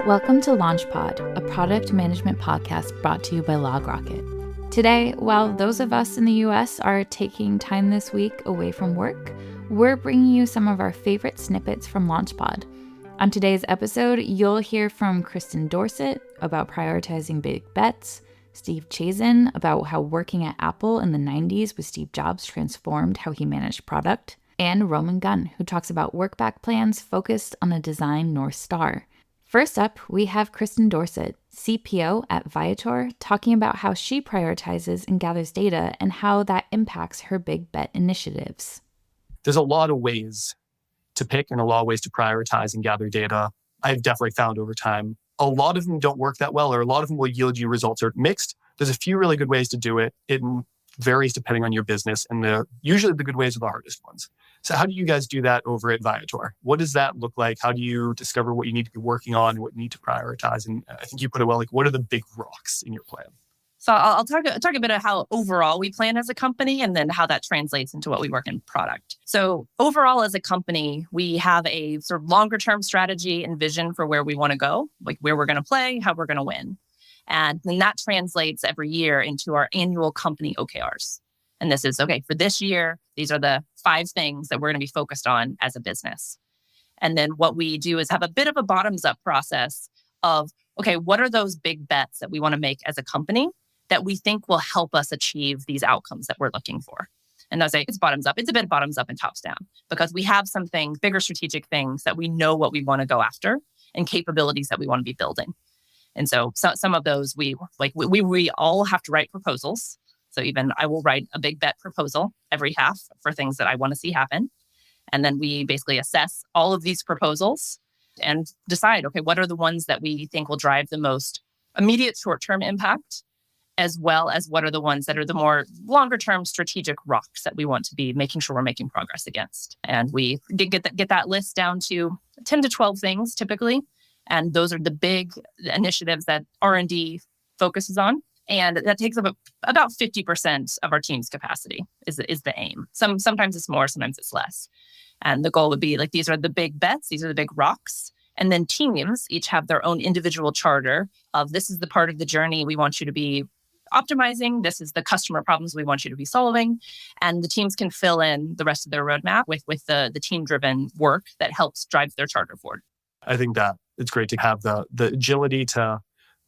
Welcome to LaunchPod, a product management podcast brought to you by LogRocket. Today, while those of us in the US are taking time this week away from work, we're bringing you some of our favorite snippets from LaunchPod. On today's episode, you'll hear from Kristin Dorsett about prioritizing big bets, Steve Chazin about how working at Apple in the 90s with Steve Jobs transformed how he managed product, and Roman Gunn, who talks about workback plans focused on a design North Star. First up, we have Kristin Dorsett, CPO at Viator, talking about how she prioritizes and gathers data and how that impacts her big bet initiatives. There's a lot of ways to pick and a lot of ways to prioritize and gather data. I've definitely found over time, a lot of them don't work that well, or a lot of them will yield you results that are mixed. There's a few really good ways to do it. It varies depending on your business, and usually the good ways are the hardest ones. So how do you guys do that over at Viator? What does that look like? How do you discover what you need to be working on and what you need to prioritize? And I think you put it well, like what are the big rocks in your plan? So I'll talk a bit of how overall we plan as a company and then how that translates into what we work in product. So overall as a company, we have a sort of longer term strategy and vision for where we want to go, like where we're going to play, how we're going to win. And then that translates every year into our annual company OKRs. And this is, okay, for this year, these are the 5 things that we're going to be focused on as a business. And then what we do is have a bit of a bottoms up process of, okay, what are those big bets that we want to make as a company that we think will help us achieve these outcomes that we're looking for? And they'll say it's bottoms up. It's a bit bottoms up and tops down because we have some things, bigger strategic things that we know what we want to go after and capabilities that we want to be building. And so some of those we all have to write proposals. So even I will write a big bet proposal every half for things that I want to see happen. And then we basically assess all of these proposals and decide, okay, what are the ones that we think will drive the most immediate short-term impact, as well as what are the ones that are the more longer-term strategic rocks that we want to be making sure we're making progress against. And we get that list down to 10 to 12 things typically. And those are the big initiatives that R&D focuses on. And that takes up about 50% of our team's capacity is the aim. Sometimes it's more, sometimes it's less. And the goal would be like, these are the big bets, these are the big rocks. And then teams each have their own individual charter of this is the part of the journey we want you to be optimizing. This is the customer problems we want you to be solving. And the teams can fill in the rest of their roadmap with the team-driven work that helps drive their charter forward. I think that it's great to have the agility to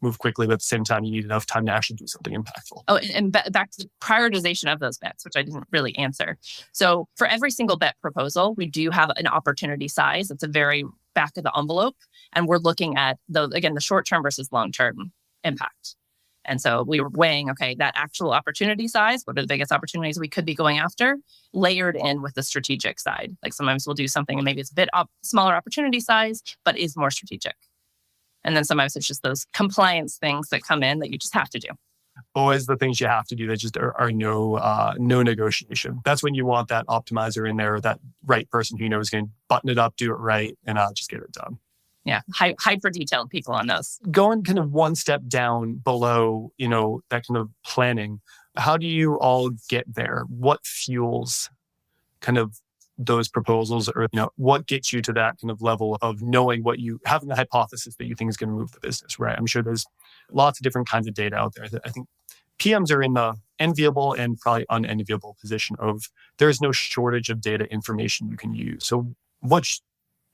move quickly, but at the same time, you need enough time to actually do something impactful. Oh, and back to the prioritization of those bets, which I didn't really answer. So for every single bet proposal, we do have an opportunity size. It's a very back of the envelope. And we're looking at, the short-term versus long-term impact. And so we were weighing, okay, that actual opportunity size, what are the biggest opportunities we could be going after, layered in with the strategic side. Like sometimes we'll do something and maybe it's a bit smaller opportunity size, but is more strategic. And then sometimes it's just those compliance things that come in that you just have to do. Always the things you have to do that just are no negotiation. That's when you want that optimizer in there, that right person who knows going to button it up, do it right, and just get it done. Yeah, hyper detailed people on those. Going kind of one step down below, that kind of planning, how do you all get there? What fuels kind of those proposals, or what gets you to that kind of level of knowing having the hypothesis that you think is going to move the business, right? I'm sure there's lots of different kinds of data out there. I think PMs are in the enviable and probably unenviable position of there's no shortage of data information you can use. So what's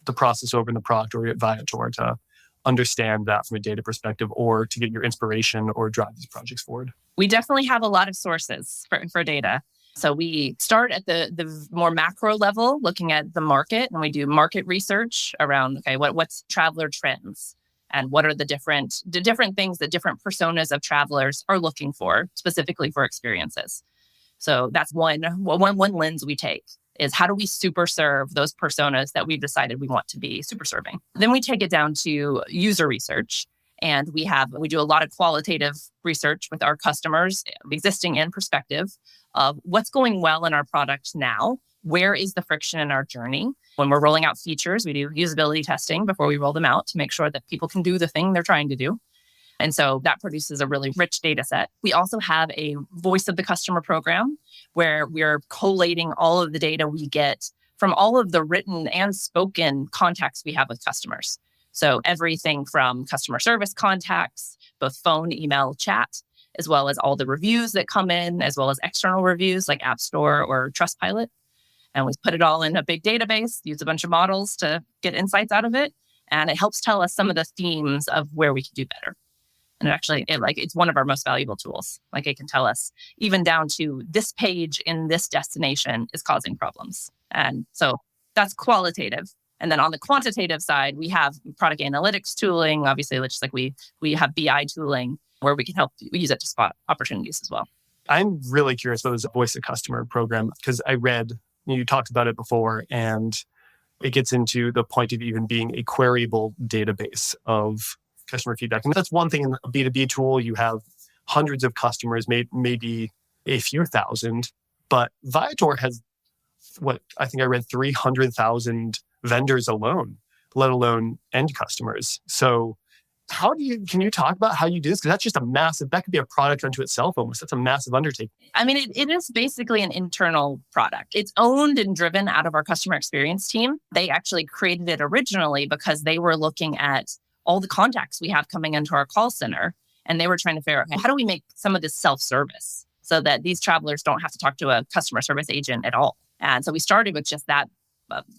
the process over in the product or at Viator to understand that from a data perspective or to get your inspiration or drive these projects forward? We definitely have a lot of sources for data. So we start at the more macro level, looking at the market, and we do market research around, okay, what's traveler trends and what are the different things that different personas of travelers are looking for, specifically for experiences. So that's one lens we take is how do we super serve those personas that we've decided we want to be super serving. Then we take it down to user research. And we do a lot of qualitative research with our customers, existing and prospective, of what's going well in our product now. Where is the friction in our journey? When we're rolling out features, we do usability testing before we roll them out to make sure that people can do the thing they're trying to do. And so that produces a really rich data set. We also have a voice of the customer program where we're collating all of the data we get from all of the written and spoken contacts we have with customers. So everything from customer service contacts, both phone, email, chat, as well as all the reviews that come in, as well as external reviews like App Store or Trustpilot. And we put it all in a big database, use a bunch of models to get insights out of it. And it helps tell us some of the themes of where we could do better. And it's one of our most valuable tools. Like it can tell us even down to this page in this destination is causing problems. And so that's qualitative. And then on the quantitative side, we have product analytics tooling. Obviously, just like we have BI tooling where we can help. We use it to spot opportunities as well. I'm really curious about this voice of customer program because I read, you talked about it before, and it gets into the point of even being a queryable database of customer feedback. And that's one thing in a B2B tool. You have hundreds of customers, maybe a few thousand, but Viator has I think I read 300,000 vendors alone, let alone end customers. So can you talk about how you do this? Because that's just that could be a product unto itself almost. That's a massive undertaking. I mean, it is basically an internal product. It's owned and driven out of our customer experience team. They actually created it originally because they were looking at all the contacts we have coming into our call center. And they were trying to figure out, how do we make some of this self-service so that these travelers don't have to talk to a customer service agent at all? And so we started with just that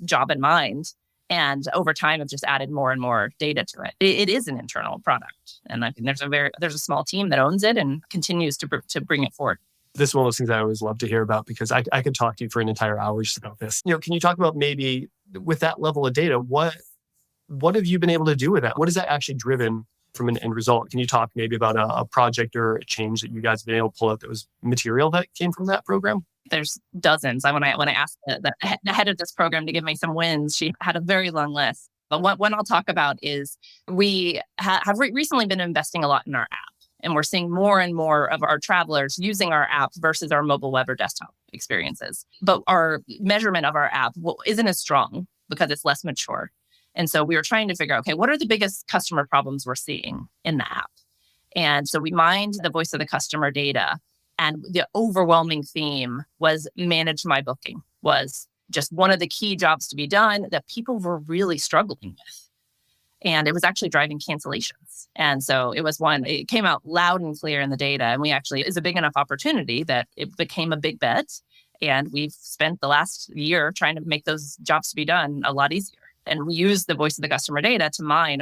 job in mind. And over time, have just added more and more data to it. It is an internal product. And I think there's a small team that owns it and continues to bring it forward. This is one of those things I always love to hear about because I could talk to you for an entire hour just about this. Can you talk about maybe with that level of data, what have you been able to do with that? What has that actually driven from an end result? Can you talk maybe about a project or a change that you guys have been able to pull out that was material that came from that program? There's dozens. When I asked the head of this program to give me some wins, she had a very long list. But one I'll talk about is we have recently been investing a lot in our app. And we're seeing more and more of our travelers using our app versus our mobile web or desktop experiences. But our measurement of our app isn't as strong because it's less mature. And so we were trying to figure out, what are the biggest customer problems we're seeing in the app? And so we mined the voice of the customer data. And the overwhelming theme was manage my booking, was just one of the key jobs to be done that people were really struggling with. And it was actually driving cancellations. And so it came out loud and clear in the data. And it's a big enough opportunity that it became a big bet. And we've spent the last year trying to make those jobs to be done a lot easier. And we use the voice of the customer data to mine,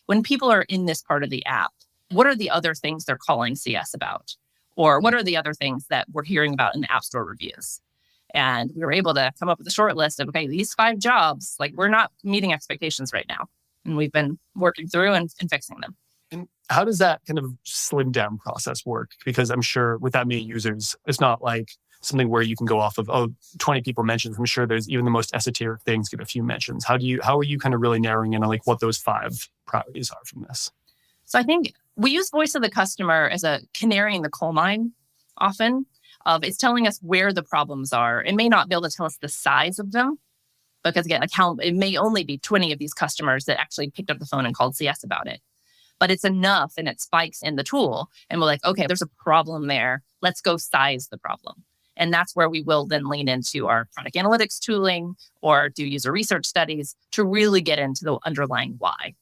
when people are in this part of the app, what are the other things they're calling CS about? Or what are the other things that we're hearing about in the App Store reviews? And we were able to come up with a short list of, these 5 jobs, we're not meeting expectations right now. And we've been working through and fixing them. And how does that kind of slim down process work? Because I'm sure with that many users, it's not like something where you can go off of, 20 people mentions. I'm sure there's even the most esoteric things get a few mentions. How are you kind of really narrowing in on what those 5 priorities are from this? So I think we use voice of the customer as a canary in the coal mine often. It's telling us where the problems are. It may not be able to tell us the size of them because, again, it may only be 20 of these customers that actually picked up the phone and called CS about it. But it's enough and it spikes in the tool. And we're there's a problem there. Let's go size the problem. And that's where we will then lean into our product analytics tooling or do user research studies to really get into the underlying why.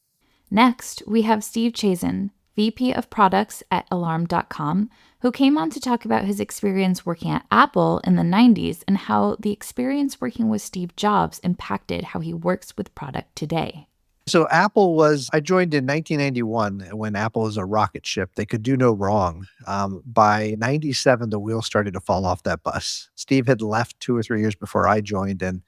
Next, we have Steve Chazin, VP of Products at Alarm.com, who came on to talk about his experience working at Apple in the 90s and how the experience working with Steve Jobs impacted how he works with product today. So I joined in 1991 when Apple was a rocket ship. They could do no wrong. By 97, the wheels started to fall off that bus. Steve had left 2 or 3 years before I joined, and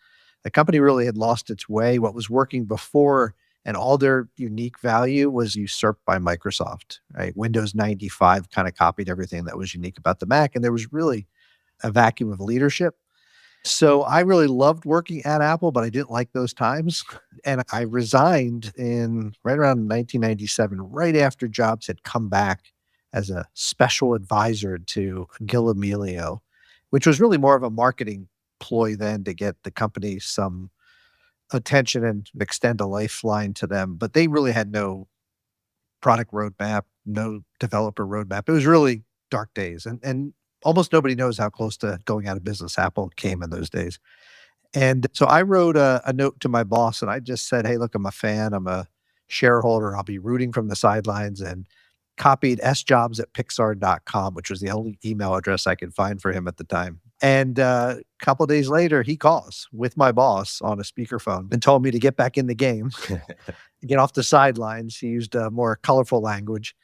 the company really had lost its way. What was working before and all their unique value was usurped by Microsoft, right? Windows 95 kind of copied everything that was unique about the Mac, and there was really a vacuum of leadership. So I really loved working at Apple, but I didn't like those times. And I resigned right around 1997, right after Jobs had come back as a special advisor to Gil Amelio, which was really more of a marketing ploy then to get the company some attention and extend a lifeline to them. But they really had no product roadmap, no developer roadmap. It was really dark days. And almost nobody knows how close to going out of business Apple came in those days. And so I wrote a note to my boss and I just said, hey, look, I'm a fan. I'm a shareholder. I'll be rooting from the sidelines, and copied sjobs@pixar.com, which was the only email address I could find for him at the time. And a couple of days later, he calls with my boss on a speakerphone and told me to get back in the game, get off the sidelines. He used a more colorful language.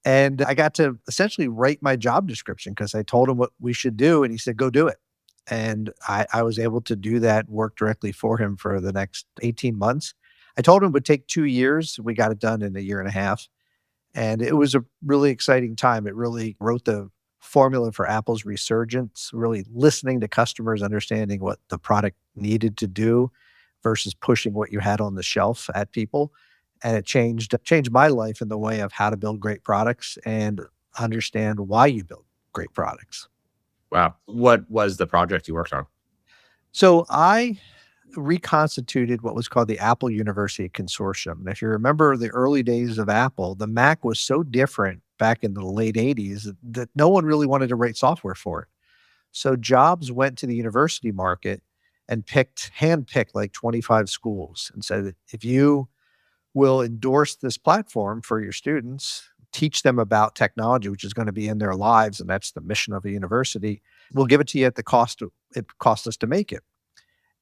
And I got to essentially write my job description because I told him what we should do. And he said, go do it. And I was able to do that, work directly for him for the next 18 months. I told him it would take 2 years. We got it done in a year and a half. And it was a really exciting time. It really wrote the formula for Apple's resurgence, really listening to customers, understanding what the product needed to do versus pushing what you had on the shelf at people. And it changed my life in the way of how to build great products and understand why you build great products. Wow. What was the project you worked on? So I reconstituted what was called the Apple University Consortium. And if you remember the early days of Apple, the Mac was so different back in the late 80s that no one really wanted to write software for it. So Jobs went to the university market and handpicked like 25 schools and said, if you will endorse this platform for your students, teach them about technology, which is going to be in their lives, and that's the mission of a university, we'll give it to you at the cost it cost us to make it.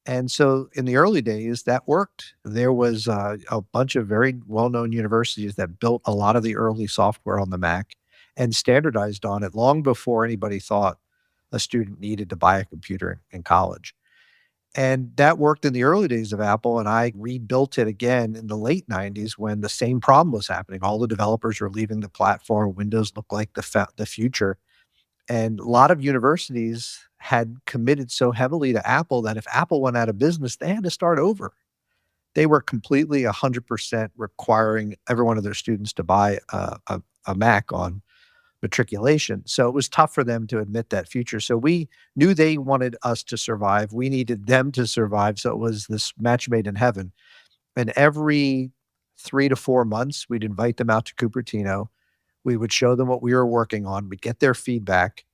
And so in the early days, that worked. There was a bunch of very well-known universities that built a lot of the early software on the Mac and standardized on it long before anybody thought a student needed to buy a computer in college. And that worked in the early days of Apple, and I rebuilt it again in the late 90s when the same problem was happening. All the developers were leaving the platform. Windows looked like the future. And a lot of universities had committed so heavily to Apple that if Apple went out of business, they had to start over. They were completely 100% requiring every one of their students to buy a Mac on matriculation. So it was tough for them to admit that future. So we knew they wanted us to survive. We needed them to survive. So it was this match made in heaven. And every 3 to 4 months, we'd invite them out to Cupertino. We would show them what we were working on. We'd get their feedback.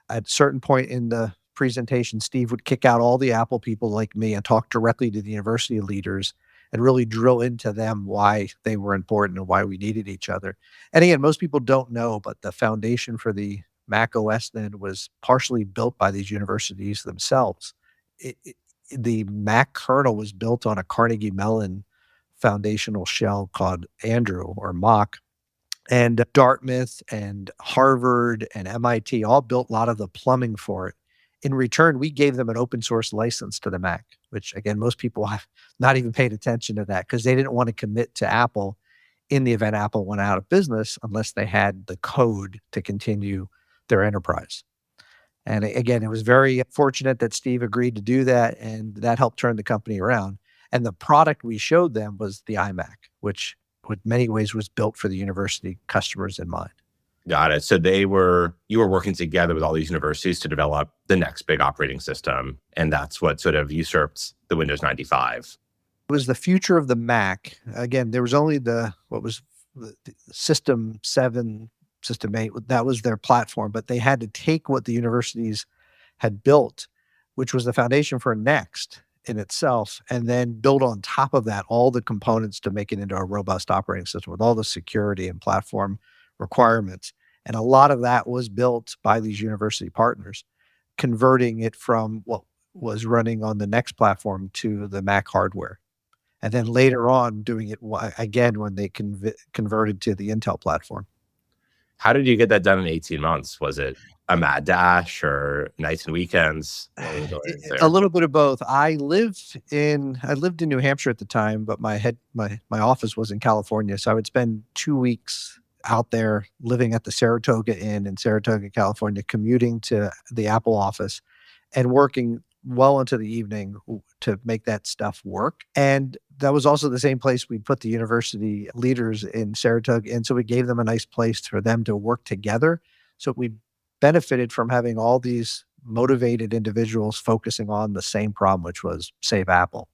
At a certain point in the presentation, Steve would kick out all the Apple people like me and talk directly to the university leaders and really drill into them why they were important and why we needed each other. And again, most people don't know, but the foundation for the Mac OS then was partially built by these universities themselves. The Mac kernel was built on a Carnegie Mellon foundational shell called Andrew or Mock. And Dartmouth and Harvard and MIT all built a lot of the plumbing for it. In return, we gave them an open source license to the Mac, which again, most people have not even paid attention to that because they didn't want to commit to Apple in the event Apple went out of business unless they had the code to continue their enterprise. And again, it was very fortunate that Steve agreed to do that, and that helped turn the company around. And the product we showed them was the iMac, which in many ways was built for the university customers in mind. Got it. So you were working together with all these universities to develop the next big operating system. And that's what sort of usurped the Windows 95. It was the future of the Mac. Again, there was only the System 7, System 8. That was their platform, but they had to take what the universities had built, which was the foundation for Next in itself, and then build on top of that all the components to make it into a robust operating system with all the security and platform requirements. And a lot of that was built by these university partners, converting it from what was running on the Next platform to the Mac hardware. And then later on doing it again when they converted to the Intel platform. How did you get that done in 18 months? Was it a mad dash or nights and weekends? A little bit of both. I lived in New Hampshire at the time, but my office was in California. So I would spend 2 weeks out there living at the Saratoga Inn in Saratoga, California, commuting to the Apple office and working well into the evening to make that stuff work. And that was also the same place we put the university leaders in Saratoga. And so we gave them a nice place for them to work together. So we benefited from having all these motivated individuals focusing on the same problem, which was save Apple,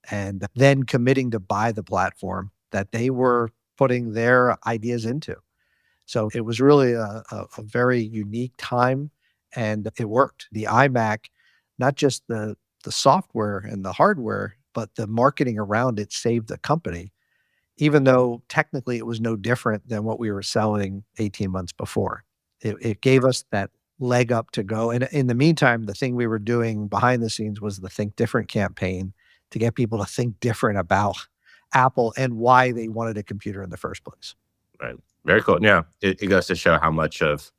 and then committing to buy the platform that they were putting their ideas into. So it was really a very unique time, and it worked. The iMac, not just the software and the hardware, but the marketing around it saved the company, even though technically it was no different than what we were selling 18 months before. It gave us that leg up to go. And in the meantime, the thing we were doing behind the scenes was the Think Different campaign to get people to think different about Apple and why they wanted a computer in the first place. Right. Very cool. Yeah. It goes to show how much of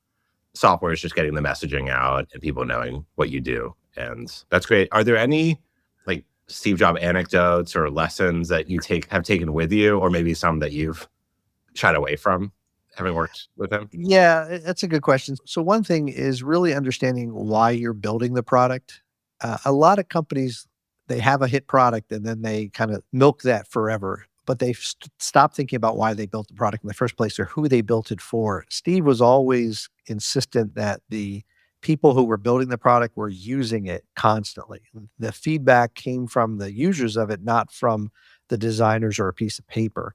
software is just getting the messaging out and people knowing what you do. And that's great. Are there any like Steve Jobs anecdotes or lessons that you have taken with you, or maybe some that you've shied away from having worked with him? Yeah, that's a good question. So one thing is really understanding why you're building the product. A lot of companies, they have a hit product and then they kind of milk that forever, but they've stopped thinking about why they built the product in the first place or who they built it for. Steve was always insistent that the people who were building the product were using it constantly. The feedback came from the users of it, not from the designers or a piece of paper.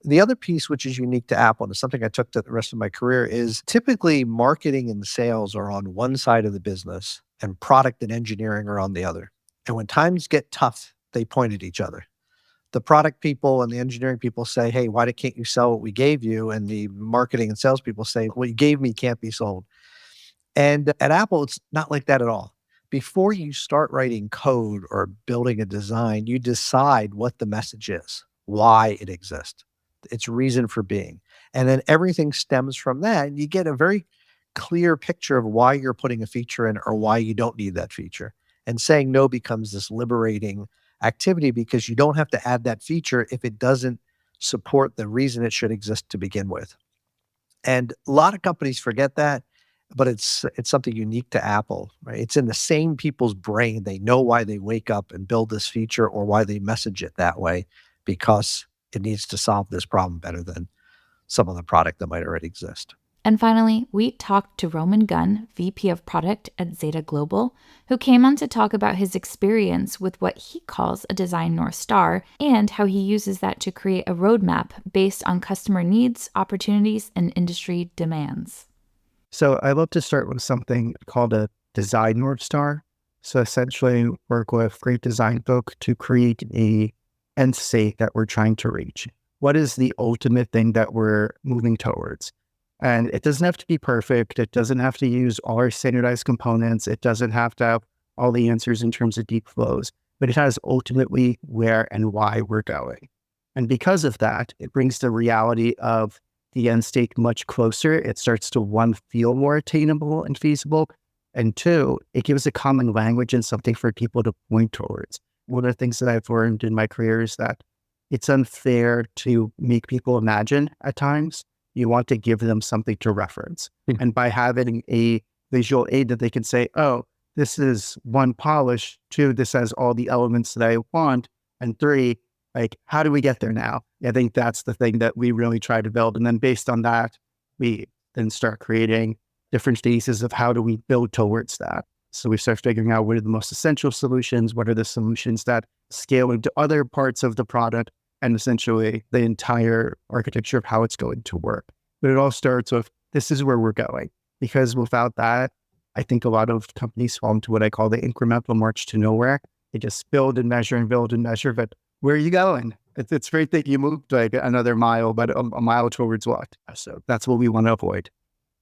The other piece, which is unique to Apple, and it's something I took to the rest of my career, is typically marketing and sales are on one side of the business and product and engineering are on the other. And when times get tough, they point at each other. The product people and the engineering people say, hey, why can't you sell what we gave you? And the marketing and sales people say, what you gave me can't be sold. And at Apple, it's not like that at all. Before you start writing code or building a design, you decide what the message is, why it exists, its reason for being. And then everything stems from that. And you get a very clear picture of why you're putting a feature in or why you don't need that feature. And saying no becomes this liberating activity because you don't have to add that feature if it doesn't support the reason it should exist to begin with. And a lot of companies forget that, but it's something unique to Apple, right? It's in the same people's brain. They know why they wake up and build this feature or why they message it that way because it needs to solve this problem better than some other product that might already exist. And finally, we talked to Roman Gunn, VP of Product at Zeta Global, who came on to talk about his experience with what he calls a design North Star and how he uses that to create a roadmap based on customer needs, opportunities, and industry demands. So I love to start with something called a design North Star. So essentially work with great design folk to create a end state that we're trying to reach. What is the ultimate thing that we're moving towards? And it doesn't have to be perfect. It doesn't have to use all our standardized components. It doesn't have to have all the answers in terms of deep flows, but it has ultimately where and why we're going. And because of that, it brings the reality of the end state much closer. It starts to, one, feel more attainable and feasible. And two, it gives a common language and something for people to point towards. One of the things that I've learned in my career is that it's unfair to make people imagine at times. You want to give them something to reference. And by having a visual aid that they can say, oh, this is one, polish, two, this has all the elements that I want, and three, like, how do we get there now? I think that's the thing that we really try to build. And then based on that, we then start creating different phases of how do we build towards that. So we start figuring out what are the most essential solutions, what are the solutions that scale into other parts of the product, and essentially the entire architecture of how it's going to work. But it all starts with, this is where we're going. Because without that, I think a lot of companies fall into what I call the incremental march to nowhere. They just build and measure, but where are you going? It's great that you moved like another mile, but a mile towards what? So that's what we want to avoid.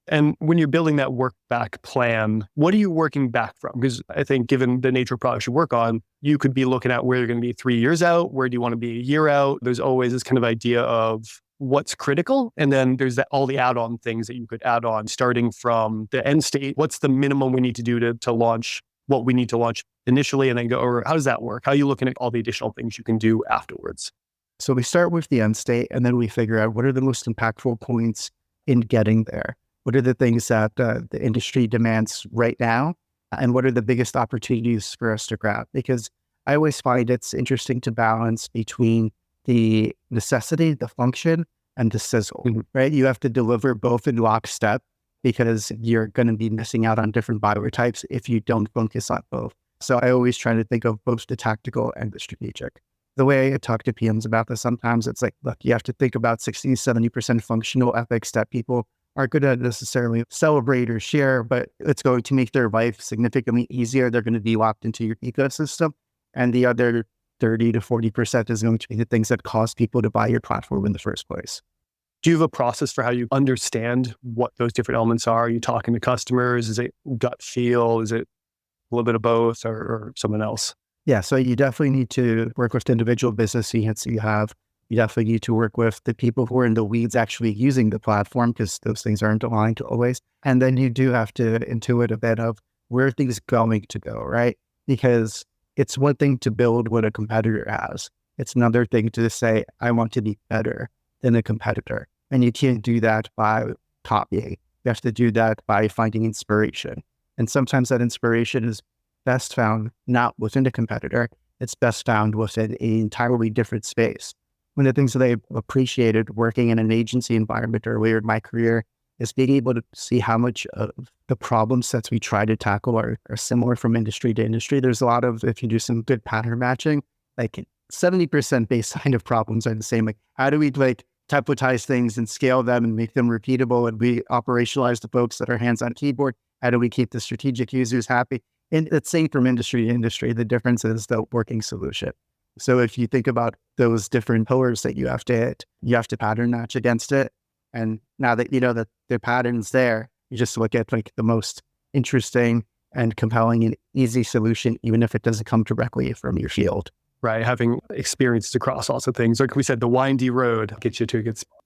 And when you're building that work back plan, what are you working back from? Because I think given the nature of products you work on, you could be looking at where you're going to be 3 years out, where do you want to be a year out? There's always this kind of idea of what's critical. And then there's all the add-on things that you could add on, starting from the end state. What's the minimum we need to do to launch what we need to launch initially, and then go, or how does that work? How are you looking at all the additional things you can do afterwards? So we start with the end state, and then we figure out what are the most impactful points in getting there. What are the things that the industry demands right now? And what are the biggest opportunities for us to grab? Because I always find it's interesting to balance between the necessity, the function, and the sizzle, right? You have to deliver both in lockstep because you're going to be missing out on different buyer types if you don't focus on both. So I always try to think of both the tactical and the strategic. The way I talk to PMs about this, sometimes it's like, look, you have to think about 60, 70% functional ethics that people aren't going to necessarily celebrate or share, but it's going to make their life significantly easier. They're going to be locked into your ecosystem. And the other 30 to 40% is going to be the things that cause people to buy your platform in the first place. Do you have a process for how you understand what those different elements are? Are you talking to customers? Is it gut feel? Is it a little bit of both or someone else? Yeah, so you definitely need to work with individual business units you have. You definitely need to work with the people who are in the weeds actually using the platform, because those things aren't aligned always. And then you do have to intuit a bit of where things going to go, right? Because it's one thing to build what a competitor has. It's another thing to say, I want to be better than a competitor. And you can't do that by copying. You have to do that by finding inspiration. And sometimes that inspiration is best found not within a competitor, it's best found within an entirely different space. One of the things that I appreciated working in an agency environment earlier in my career is being able to see how much of the problem sets we try to tackle are similar from industry to industry. There's a lot of, if you do some good pattern matching, like 70% baseline of problems are the same. Like, how do we templatize things and scale them and make them repeatable, and we operationalize the folks that are hands-on keyboard? How do we keep the strategic users happy? And it's same from industry to industry. The difference is the working solution. So if you think about those different pillars that you have to hit, you have to pattern match against it. And now that you know that the pattern's there, you just look at like the most interesting and compelling and easy solution, even if it doesn't come directly from your field. Right. Having experience across lots of things. Like we said, the windy road gets you to a good spot.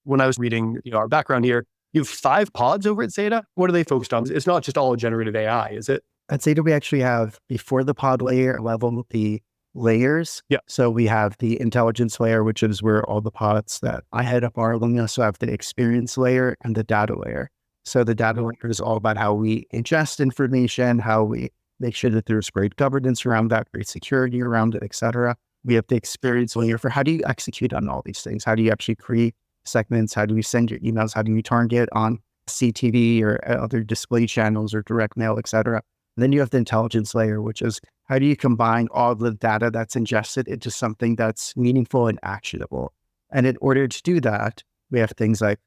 When I was reading our background here, you have 5 pods over at Zeta. What are they focused on? It's not just all generative AI, is it? At Zeta, we actually have, before the pod layer level, the layers. Yeah. So we have the intelligence layer, which is where all the pods that I head up are. We also have the experience layer and the data layer. So the data layer is all about how we ingest information, how we make sure that there's great governance around that, great security around it, et cetera. We have the experience layer for how do you execute on all these things? How do you actually create segments? How do you send your emails? How do you target on CTV or other display channels or direct mail, et cetera? And then you have the intelligence layer, which is how do you combine all the data that's ingested into something that's meaningful and actionable? And in order to do that, we have things like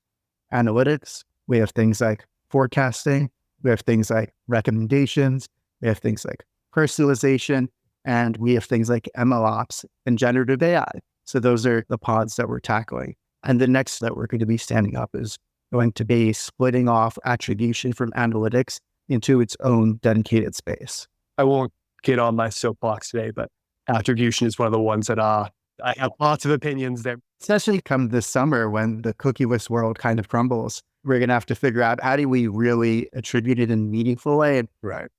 analytics, we have things like forecasting, we have things like recommendations, we have things like personalization, and we have things like MLOps and generative AI. So those are the pods that we're tackling. And the next that we're going to be standing up is going to be splitting off attribution from analytics into its own dedicated space. I won't get on my soapbox today, but attribution is one of the ones that I have lots of opinions there. Especially come this summer when the cookieless world kind of crumbles, we're going to have to figure out how do we really attribute it in a meaningful way? And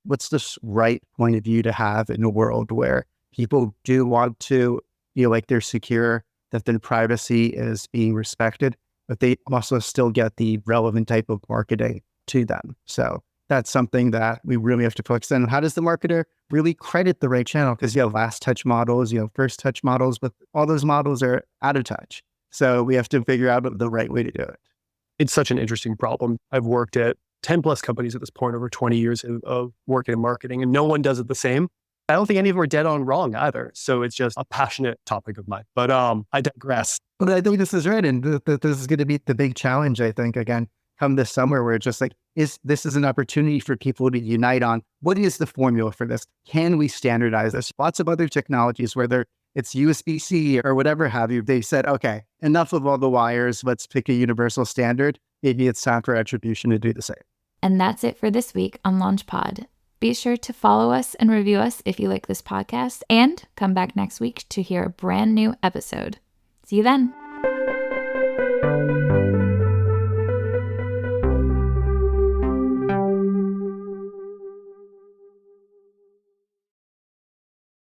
what's the right point of view to have in a world where people do want to feel like they're secure, that their privacy is being respected, but they also still get the relevant type of marketing to them. So that's something that we really have to focus on. How does the marketer really credit the right channel? Because you have last touch models, you have first touch models, but all those models are out of touch. So we have to figure out the right way to do it. It's such an interesting problem. I've worked at 10 plus companies at this point, over 20 years of working in marketing, and no one does it the same. I don't think any of them are dead on wrong either. So it's just a passionate topic of mine, but I digress. But I think this is right. And this is going to be the big challenge, I think, again, come this summer, where it's just like, this is an opportunity for people to unite on what is the formula for this? Can we standardize this? Lots of other technologies, whether it's USB-C or whatever have you, they said, okay, enough of all the wires, let's pick a universal standard. Maybe it's time for attribution to do the same. And that's it for this week on LaunchPod. Be sure to follow us and review us if you like this podcast, and come back next week to hear a brand new episode. See you then.